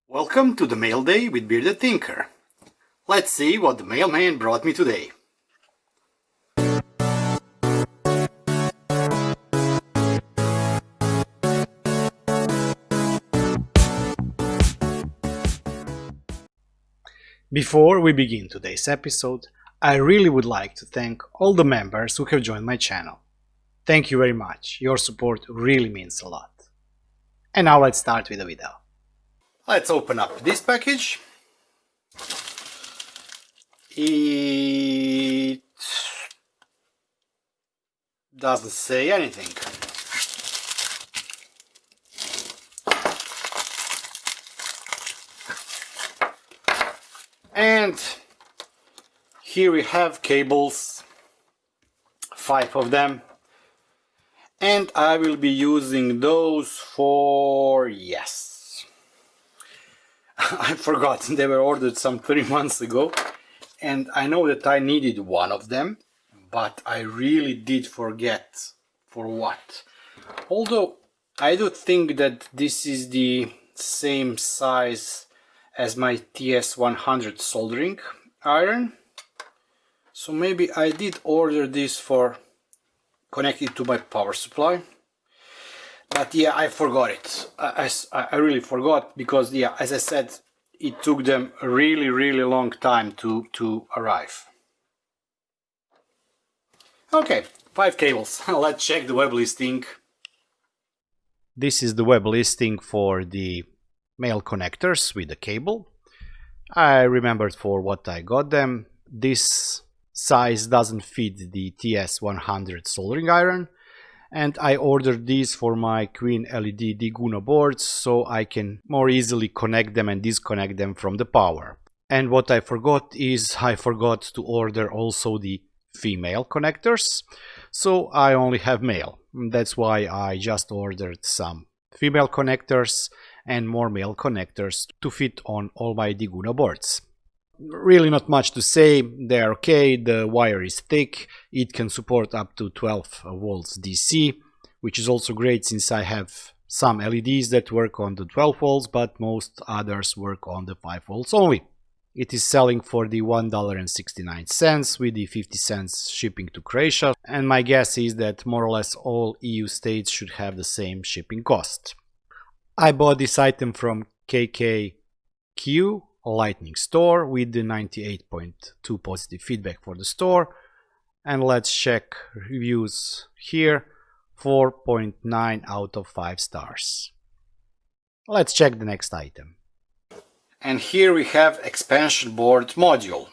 Welcome to the mail day with BeardedTinker. Let's see what the mailman brought me today. Before we begin today's episode, I really would like to thank all the members who have joined my channel. Thank you very much, your support really means a lot. And now let's start with the video. Let's open up this package. It doesn't say anything. And here we have cables, 5 of them, and I will be using those for, yes, I forgot, they were ordered some 3 months ago, and I know that I needed one of them, but I really did forget for what. Although I do think that this is the same size as my TS100 soldering iron, so maybe I did order this for connected to my power supply, but yeah, I forgot it. I really forgot, because yeah, as I said, it took them a really long time to arrive. Okay, 5 cables. Let's check the web listing. This is the web listing for the male connectors with the cable. I remembered for what I got them. This size doesn't fit the TS100 soldering iron, and I ordered these for my Queen LED Diguna boards so I can more easily connect them and disconnect them from the power. And what I forgot is I forgot to order also the female connectors, so I only have male. That's why I just ordered some female connectors and more male connectors to fit on all my Diguna boards. Really not much to say, they're okay, the wire is thick, it can support up to 12 volts DC, which is also great since I have some LEDs that work on the 12 volts, but most others work on the 5 volts only. It is selling for the $1.69 with the 50 cents shipping to Croatia, and my guess is that more or less all EU states should have the same shipping cost. I bought this item from KKQ Lightning Store with the 98.2 positive feedback for the store, and let's check reviews here. 4.9 out of 5 stars. Let's check the next item. And here we have expansion board module,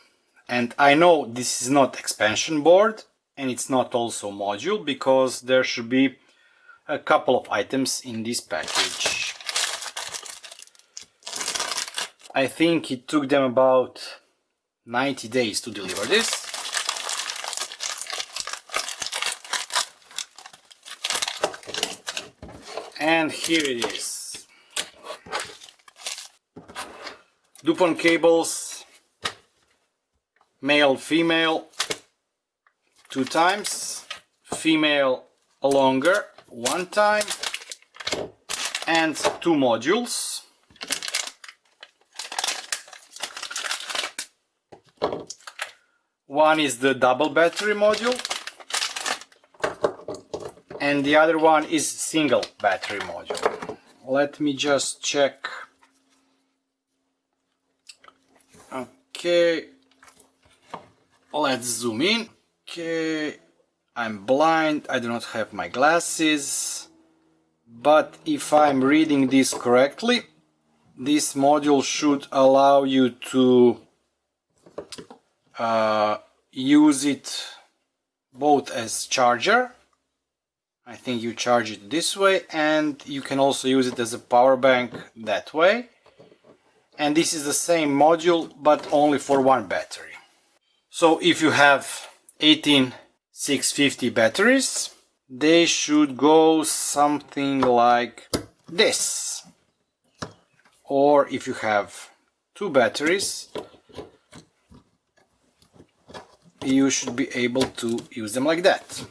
and I know this is not expansion board and it's not also module, because there should be a couple of items in this package. I think it took them about 90 days to deliver this. And here it is. Dupont cables, male, female, 2 times, female longer 1 time, and 2 modules. One is the double battery module, and the other one is single battery module. Let me just check. Okay, let's zoom in. Okay, I'm blind, I do not have my glasses, but if I'm reading this correctly, this module should allow you to use it both as charger. I think you charge it this way, and you can also use it as a power bank that way. And this is the same module, but only for 1 battery. So if you have 18650 batteries, they should go something like this. Or if you have 2 batteries, you should be able to use them like that.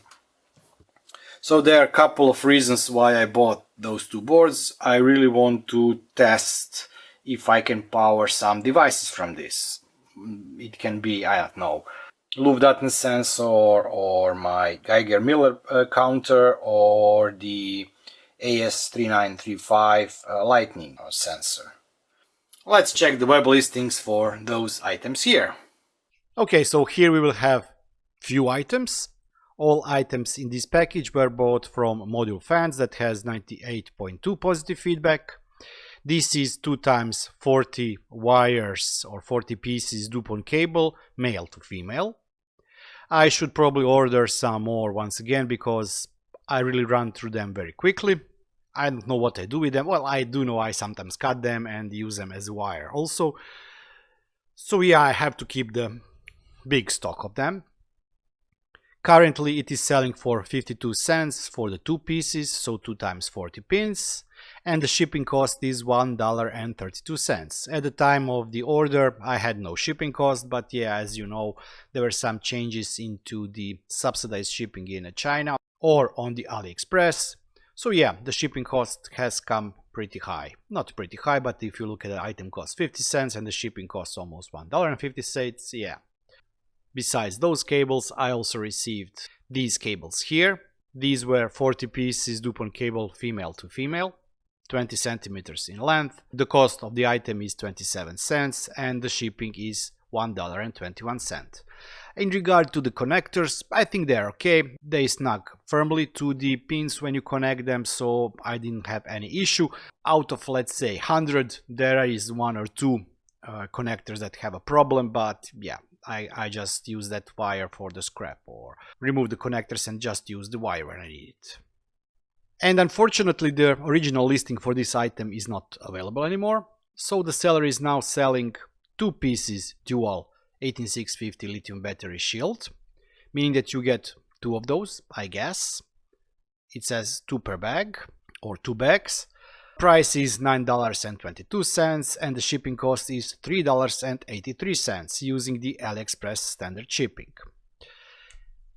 So there are a couple of reasons why I bought those 2 boards. I really want to test if I can power some devices from this. It can be, I don't know, Luftdaten sensor or my Geiger-Miller counter or the AS3935 lightning sensor. Let's check the web listings for those items here. Okay, so here we will have few items. All items in this package were bought from Module Fans that has 98.2 positive feedback. This is 2 times 40 wires or 40 pieces Dupont cable, male to female. I should probably order some more once again because I really run through them very quickly. I don't know what I do with them. Well, I do know I sometimes cut them and use them as wire also. So yeah, I have to keep the big stock of them. Currently it is selling for 52 cents for the 2 pieces, so 2 times 40 pins. And the shipping cost is $1.32. At the time of the order I had no shipping cost, but yeah, as you know, there were some changes into the subsidized shipping in China or on the AliExpress. So yeah, the shipping cost has come pretty high. Not pretty high, but if you look at the item cost 50 cents and the shipping costs almost $1.50, yeah. Besides those cables, I also received these cables here. These were 40 pieces Dupont cable female to female, 20 centimeters in length. The cost of the item is 27 cents and the shipping is $1.21. In regard to the connectors, I think they're okay. They snug firmly to the pins when you connect them, so I didn't have any issue. Out of, let's say, 100, there is 1 or 2 connectors that have a problem, but yeah, I just use that wire for the scrap or remove the connectors and just use the wire when I need it. And unfortunately, the original listing for this item is not available anymore. So the seller is now selling 2 pieces dual 18650 lithium battery shield, meaning that you get 2 of those, I guess. It says 2 per bag or 2 bags. Price is $9.22 and the shipping cost is $3.83 using the AliExpress standard shipping.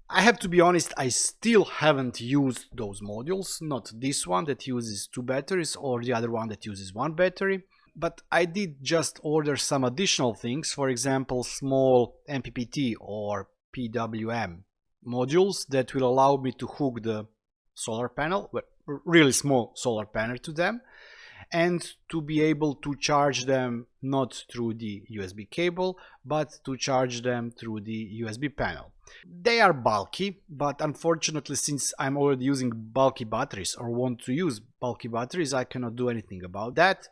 I have to be honest, I still haven't used those modules, not this one that uses 2 batteries or the other one that uses 1 battery, but I did just order some additional things, for example small MPPT or PWM modules that will allow me to hook the solar panel, really small solar panel to them, and to be able to charge them not through the USB cable but to charge them through the USB panel. They are bulky, but unfortunately since I'm already using bulky batteries or want to use bulky batteries, I cannot do anything about that.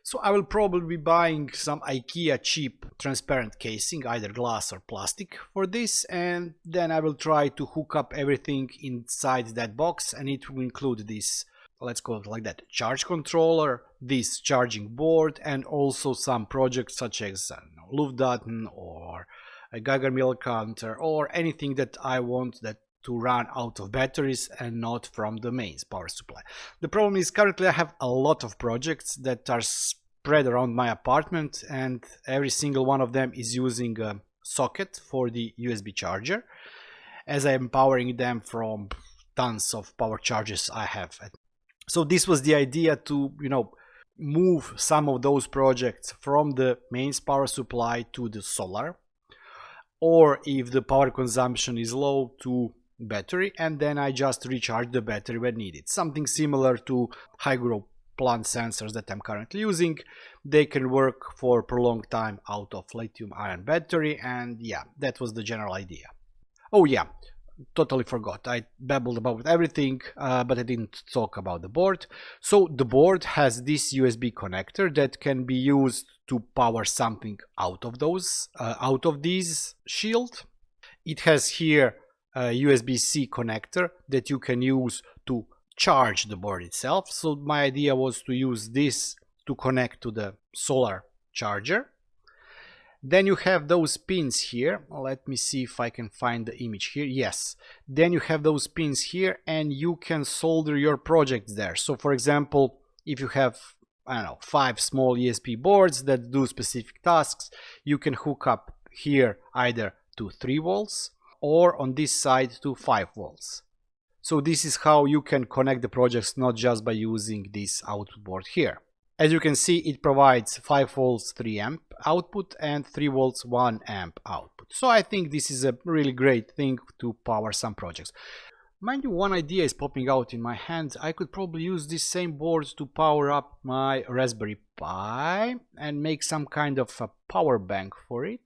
So I will probably be buying some IKEA cheap transparent casing, either glass or plastic for this, and then I will try to hook up everything inside that box, and it will include this, let's call it like that, charge controller, this charging board, and also some projects such as Luftdaten or a Geiger-Miller counter or anything that I want that to run out of batteries and not from the mains power supply. The problem is currently I have a lot of projects that are spread around my apartment and every single one of them is using a socket for the USB charger, as I am powering them from tons of power chargers I have. So this was the idea to, move some of those projects from the mains power supply to the solar, or if the power consumption is low, to battery, and then I just recharge the battery when needed. Something similar to hydro plant sensors that I'm currently using. They can work for a prolonged time out of lithium ion battery, and yeah, that was the general idea. Oh yeah, totally forgot, I babbled about everything, but I didn't talk about the board. So the board has this USB connector that can be used to power something out of these shield. It has here a USB-C connector that you can use to charge the board itself. So my idea was to use this to connect to the solar charger. Then you have those pins here. Let me see if I can find the image here. Yes. Then you have those pins here and you can solder your projects there. So for example, if you have, I don't know, 5 small ESP boards that do specific tasks, you can hook up here either to 3 volts or on this side to 5 volts. So this is how you can connect the projects, not just by using this output board here. As you can see, it provides 5 volts 3 amp output and 3 volts 1 amp output. So I think this is a really great thing to power some projects. Mind you, one idea is popping out in my hand. I could probably use this same board to power up my Raspberry Pi and make some kind of a power bank for it.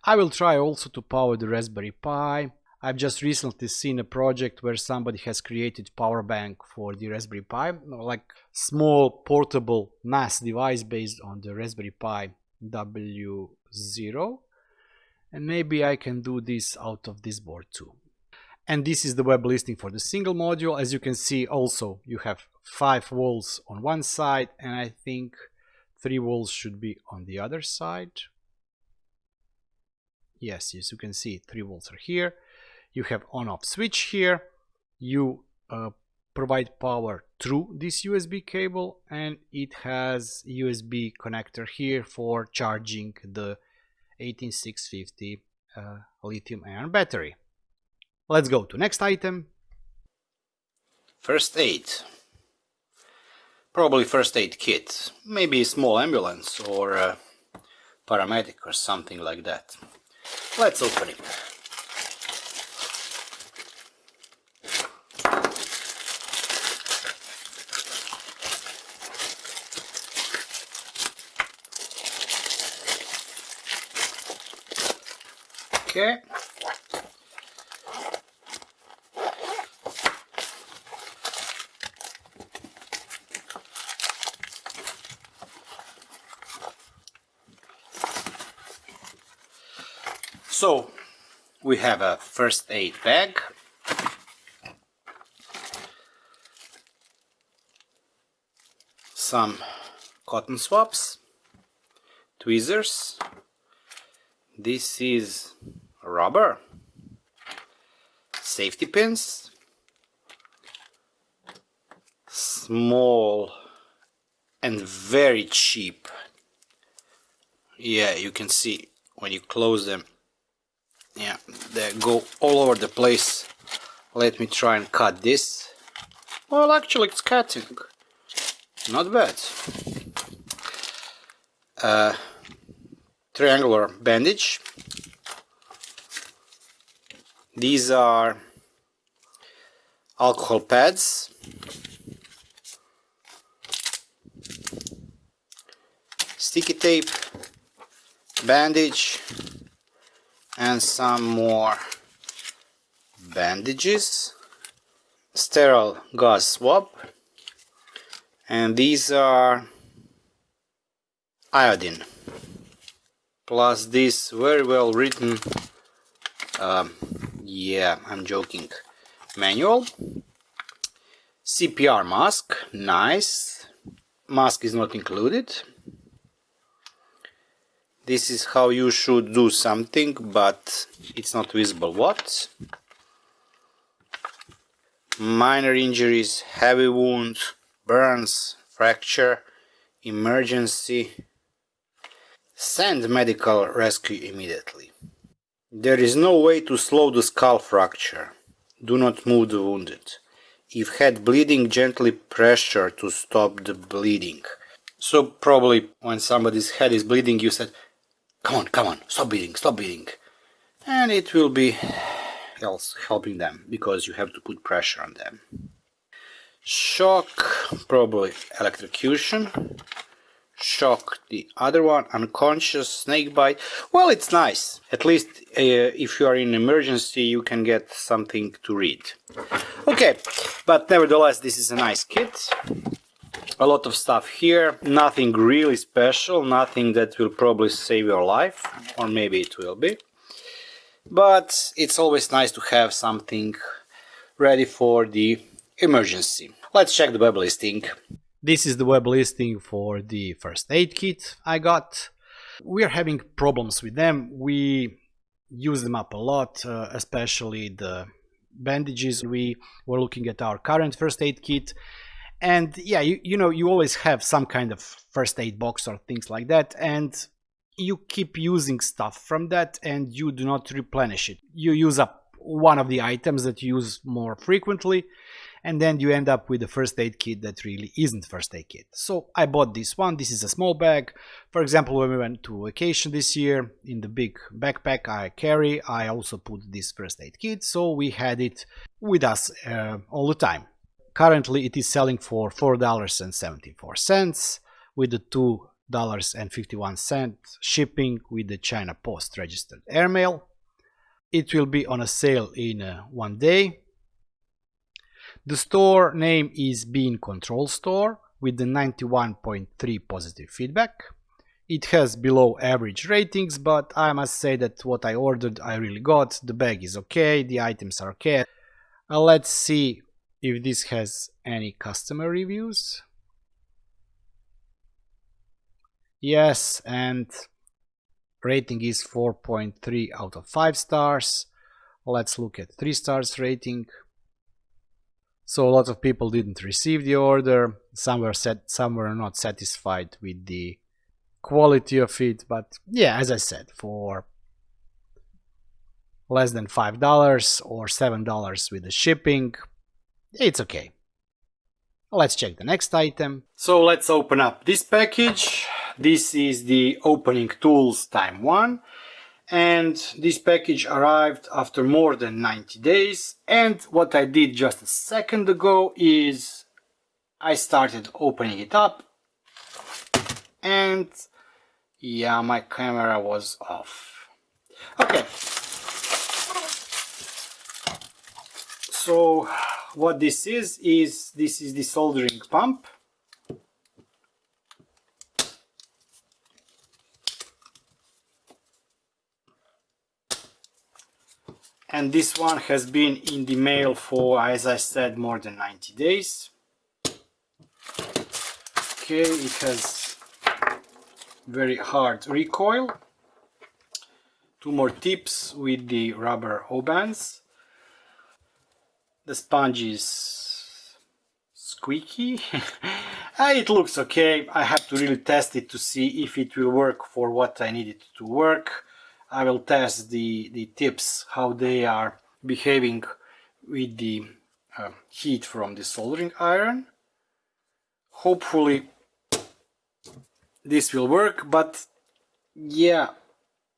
I will try also to power the Raspberry Pi. I've just recently seen a project where somebody has created power bank for the Raspberry Pi, like small portable NAS device based on the Raspberry Pi W0, and maybe I can do this out of this board too. And this is the web listing for the single module. As you can see, also you have 5 volts on one side, and I think 3 volts should be on the other side. Yes, as you can see, 3 volts are here. You have on-off switch here. You provide power through this USB cable, and it has USB connector here for charging the 18650 lithium-ion battery. Let's go to next item. First aid. Probably first aid kit. Maybe a small ambulance or a paramedic or something like that. Let's open it. Okay. So we have a first aid bag, some cotton swabs, tweezers, this is rubber, safety pins, small and very cheap, yeah, you can see when you close them, yeah, they go all over the place. Let me try and cut this. Well, actually it's cutting, not bad. Triangular bandage. These are alcohol pads, sticky tape, bandage, and some more bandages, sterile gauze swab, and these are iodine, plus this very well written, yeah, I'm joking, manual. CPR mask, nice, mask is not included. This is how you should do something, but it's not visible what. Minor injuries, heavy wounds, burns, fracture, emergency. Send medical rescue immediately. There is no way to slow the skull fracture. Do not move the wounded. If head bleeding, gently pressure to stop the bleeding. So probably when somebody's head is bleeding, you said, come on, stop bleeding. And it will be helping them, because you have to put pressure on them. Shock, probably electrocution. Shock, the other one, unconscious, snake bite. Well, it's nice. At least if you are in emergency, you can get something to read. Okay, but nevertheless, this is a nice kit. A lot of stuff here, nothing really special, nothing that will probably save your life, or maybe it will be. But it's always nice to have something ready for the emergency. Let's check the web listing. This is the web listing for the first aid kit I got. We are having problems with them. We use them up a lot, especially the bandages. We were looking at our current first aid kit. And yeah, you know, you always have some kind of first aid box or things like that, and you keep using stuff from that and you do not replenish it. You use up one of the items that you use more frequently, and then you end up with a first aid kit that really isn't first aid kit. So I bought this one. This is a small bag. For example, when we went to vacation this year, in the big backpack I carry, I also put this first aid kit, so we had it with us all the time. Currently it is selling for $4.74 with the $2.51 shipping with the China Post registered airmail. It will be on a sale in 1 day. The store name is Bean Control Store with the 91.3 positive feedback. It has below average ratings, but I must say that what I ordered I really got. The bag is okay, the items are okay. Let's see if this has any customer reviews. Yes, and rating is 4.3 out of 5 stars. Let's look at 3 stars rating. So a lot of people didn't receive the order. Some were not satisfied with the quality of it, but yeah, as I said, for less than $5 or $7 with the shipping, it's okay. Let's check the next item. So let's open up this package. This is the opening tools time 1, and this package arrived after more than 90 days. And what I did just a second ago is I started opening it up, and yeah, my camera was off. Okay, so what this is the soldering pump. And this one has been in the mail for, as I said, more than 90 days. Okay, it has very hard recoil. 2 more tips with the rubber O-bands. The sponge is squeaky. It looks okay. I have to really test it to see if it will work for what I need it to work. I will test the tips, how they are behaving with the heat from the soldering iron. Hopefully this will work, but yeah,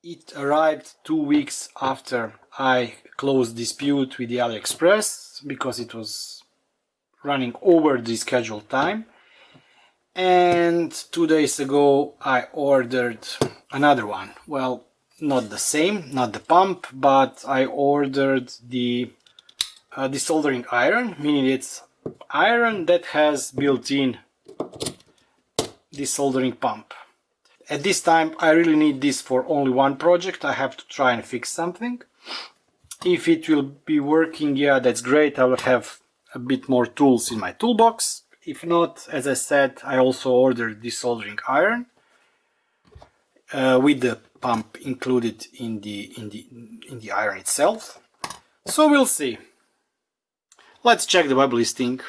it arrived 2 weeks after I closed dispute with the AliExpress because it was running over the scheduled time. And 2 days ago I ordered another one. Well, not the same, not the pump, but I ordered the desoldering iron, meaning it's iron that has built-in desoldering pump. At this time I really need this for only one project. I have to try and fix something. If it will be working, yeah, that's great. I will have a bit more tools in my toolbox. If not, as I said, I also ordered desoldering iron with the pump included in the iron itself. So we'll see. Let's check the web listing.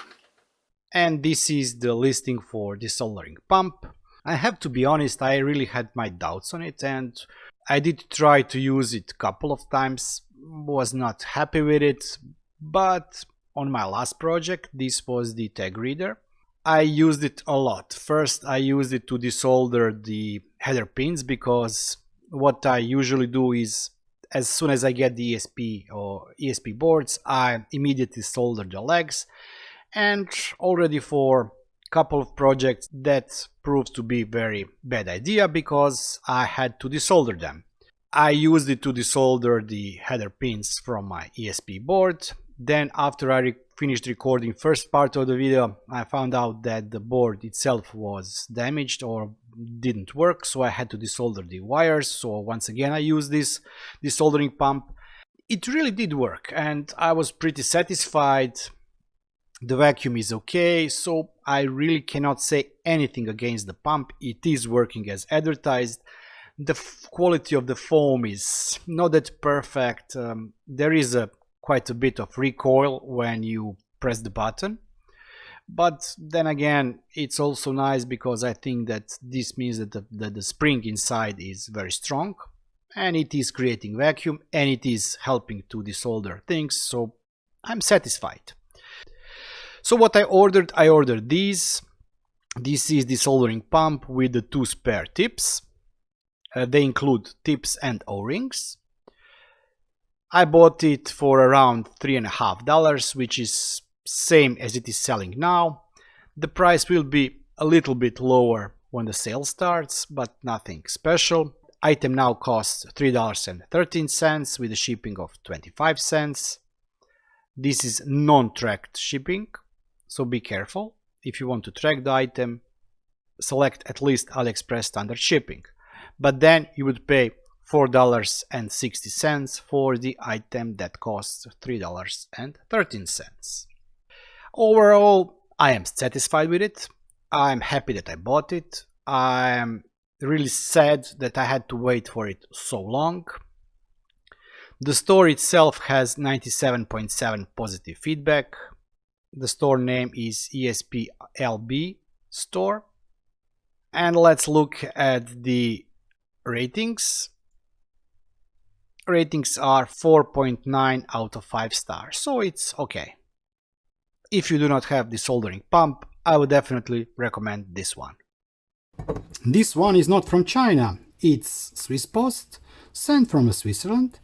And this is the listing for desoldering pump. I have to be honest, I really had my doubts on it, and I did try to use it a couple of times. Was not happy with it, but on my last project, this was the tag reader, I used it a lot. First, I used it to desolder the header pins, because what I usually do is, as soon as I get the ESP or ESP boards, I immediately solder the legs. And already for a couple of projects that proved to be very bad idea, because I had to desolder them. I used it to desolder the header pins from my ESP board. Then after I finished recording first part of the video, I found out that the board itself was damaged or didn't work, so I had to desolder the wires. So once again I used this desoldering pump. It really did work and I was pretty satisfied. The vacuum is okay, so I really cannot say anything against the pump. It is working as advertised. The quality of the foam is not that perfect. There is quite a bit of recoil when you press the button, but then again it's also nice because I think that this means that the spring inside is very strong and it is creating vacuum and it is helping to desolder things, so I'm satisfied. So what I ordered these. This is the soldering pump with the 2 spare tips. They include tips and O-rings. I bought it for around $3.50, which is same as it is selling now. The price will be a little bit lower when the sale starts, but nothing special. Item now costs $3.13 with a shipping of 25 cents. This is non-tracked shipping, so be careful. If you want to track the item, select at least AliExpress standard shipping. But then you would pay $4.60 for the item that costs $3.13. Overall, I am satisfied with it. I'm happy that I bought it. I'm really sad that I had to wait for it so long. The store itself has 97.7 positive feedback. The store name is ESPLB store. And let's look at the ratings. Ratings are 4.9 out of 5 stars, so it's okay. If you do not have the soldering pump, I would definitely recommend this one. This one is not from China. It's Swiss Post, sent from Switzerland,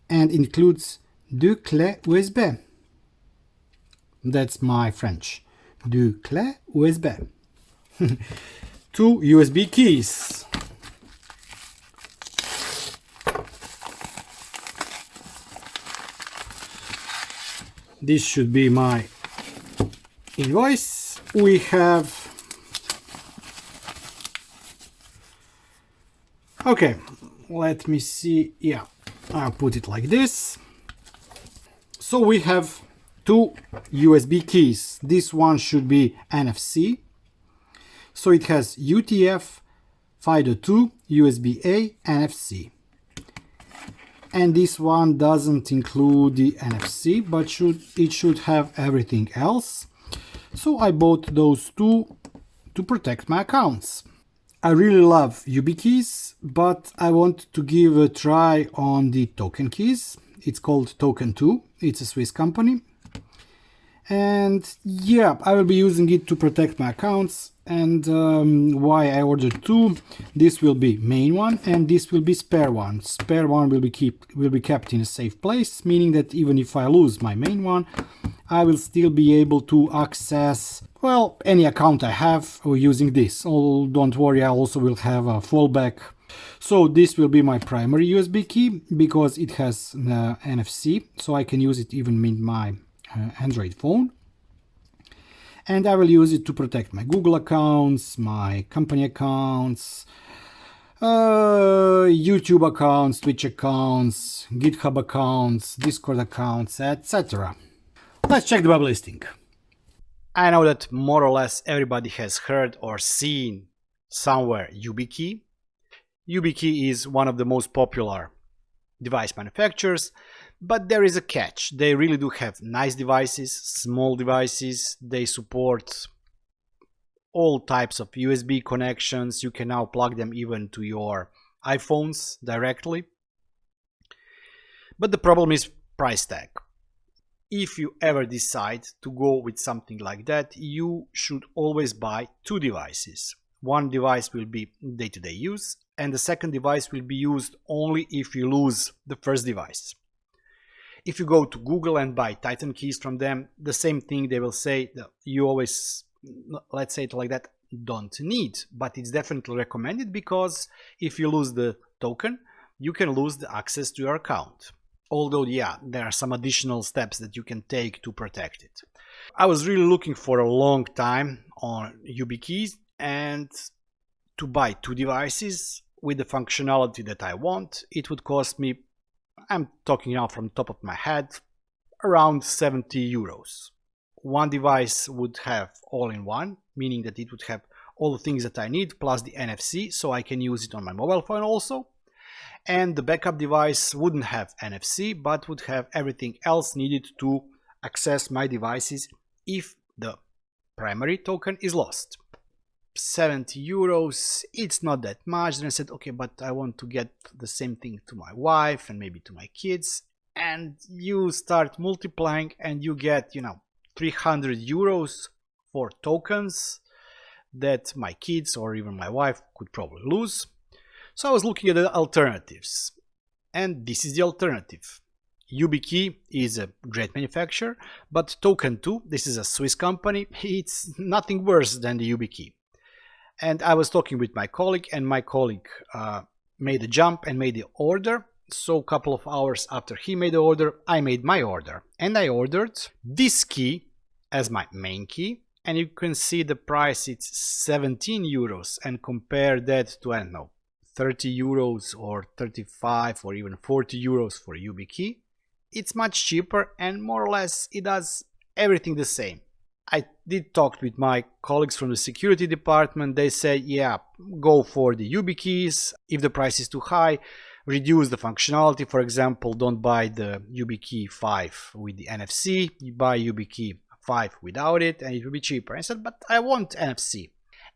and includes deux clés USB. That's my French. Deux clés USB. 2 USB keys. This should be my invoice. We have... Okay, let me see. Yeah, I'll put it like this. So we have 2 USB keys. This one should be NFC. So it has UTF 5.2, USB-A, NFC. And this one doesn't include the NFC, but it should have everything else. So I bought those 2 to protect my accounts. I really love YubiKeys, but I want to give a try on the token keys. It's called token2. It's a Swiss company. And yeah, I will be using it to protect my accounts. And why I ordered 2. This will be main one and this will be spare one. Spare one will be kept in a safe place, meaning that even if I lose my main one, I will still be able to access, well, any account I have using this. Oh, don't worry, I also will have a fallback. So this will be my primary USB key because it has NFC, so I can use it even in my Android phone. And I will use it to protect my Google accounts, my company accounts, YouTube accounts, Twitch accounts, GitHub accounts, Discord accounts, etc. Let's check the web listing. I know that more or less everybody has heard or seen somewhere YubiKey. YubiKey is one of the most popular device manufacturers, but there is a catch. They really do have nice devices, small devices. They support all types of USB connections. You can now plug them even to your iPhones directly. But the problem is price tag. If you ever decide to go with something like that, you should always buy 2 devices. One device will be day-to-day use, and the second device will be used only if you lose the first device. If you go to Google and buy Titan keys from them, the same thing they will say that you always, let's say it like that, don't need. But it's definitely recommended because if you lose the token, you can lose the access to your account. Although, yeah, there are some additional steps that you can take to protect it. I was really looking for a long time on YubiKeys and to buy 2 devices with the functionality that I want, it would cost me, I'm talking now from the top of my head, around 70 euros. One device would have all-in-one, meaning that it would have all the things that I need, plus the NFC, so I can use it on my mobile phone also. And the backup device wouldn't have NFC, but would have everything else needed to access my devices if the primary token is lost. 70 euros, it's not that much. Then I said, okay, but I want to get the same thing to my wife and maybe to my kids. And you start multiplying and you get, 300 euros for tokens that my kids or even my wife could probably lose. So I was looking at the alternatives, and this is the alternative. YubiKey is a great manufacturer, but token2, this is a Swiss company, it's nothing worse than the YubiKey. And I was talking with my colleague, and my colleague made a jump and made the order. So a couple of hours after he made the order, I made my order. And I ordered this key as my main key. And you can see the price, it's 17 euros. And compare that to, I don't know, 30 euros or 35 or even 40 euros for YubiKey. It's much cheaper and more or less it does everything the same. I did talk with my colleagues from the security department. They say, yeah, go for the YubiKeys. If the price is too high, reduce the functionality. For example, don't buy the YubiKey 5 with the NFC. You buy YubiKey 5 without it and it will be cheaper. I said, but I want NFC.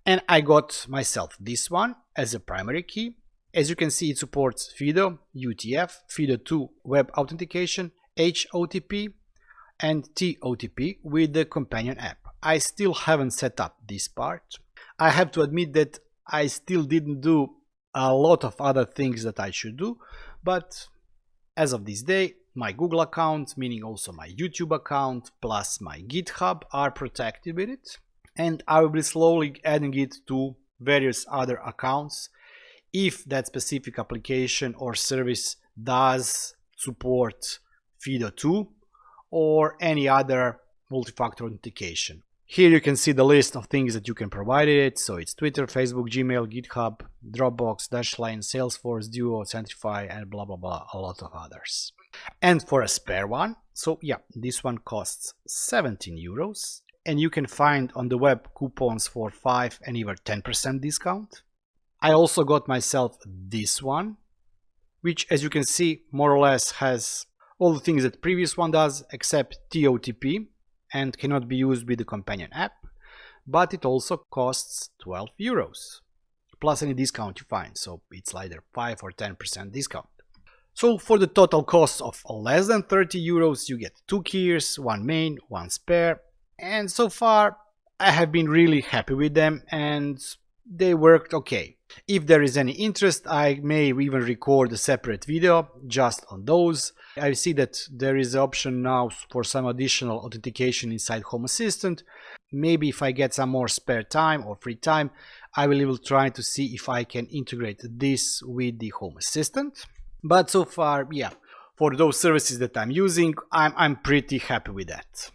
And I got myself this one as a primary key. As you can see, it supports FIDO, UTF, FIDO2 web authentication, HOTP, and TOTP with the companion app. I still haven't set up this part. I have to admit that I still didn't do a lot of other things that I should do, but as of this day, my Google account, meaning also my YouTube account, plus my GitHub are protected with it, and I will be slowly adding it to various other accounts if that specific application or service does support FIDO2 or any other multi-factor authentication. Here you can see the list of things that you can provide it. So it's Twitter, Facebook, Gmail, GitHub, Dropbox, Dashlane, Salesforce, Duo, Centrify, and blah blah blah, a lot of others. And for a spare one, so yeah, this one costs 17 euros, and you can find on the web coupons for 5 and even 10% discount. I also got myself this one, which, as you can see, more or less has all the things that previous one does except TOTP and cannot be used with the companion app, but it also costs 12 euros plus any discount you find, so it's either 5 or 10% discount. So for the total cost of less than 30 euros, you get 2 keys, 1 main, 1 spare, and so far I have been really happy with them and they worked okay. If there is any interest, I may even record a separate video just on those. I see that there is an option now for some additional authentication inside Home Assistant. Maybe if I get some more spare time or free time, I will even try to see if I can integrate this with the Home Assistant. But so far, yeah, for those services that I'm using, I'm pretty happy with that.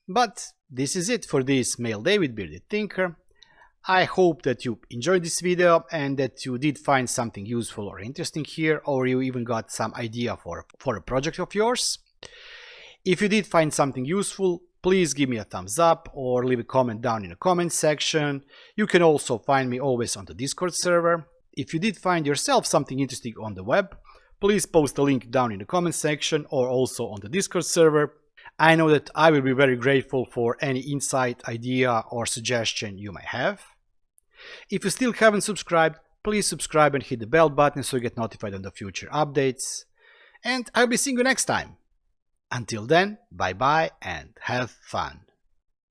But this is it for this Mail Day with BeardedTinker. I hope that you enjoyed this video and that you did find something useful or interesting here, or you even got some idea for a project of yours. If you did find something useful, please give me a thumbs up or leave a comment down in the comment section. You can also find me always on the Discord server. If you did find yourself something interesting on the web, please post a link down in the comment section or also on the Discord server. I know that I will be very grateful for any insight, idea or suggestion you may have. If you still haven't subscribed, please subscribe and hit the bell button so you get notified on the future updates. And I'll be seeing you next time. Until then, bye bye and have fun.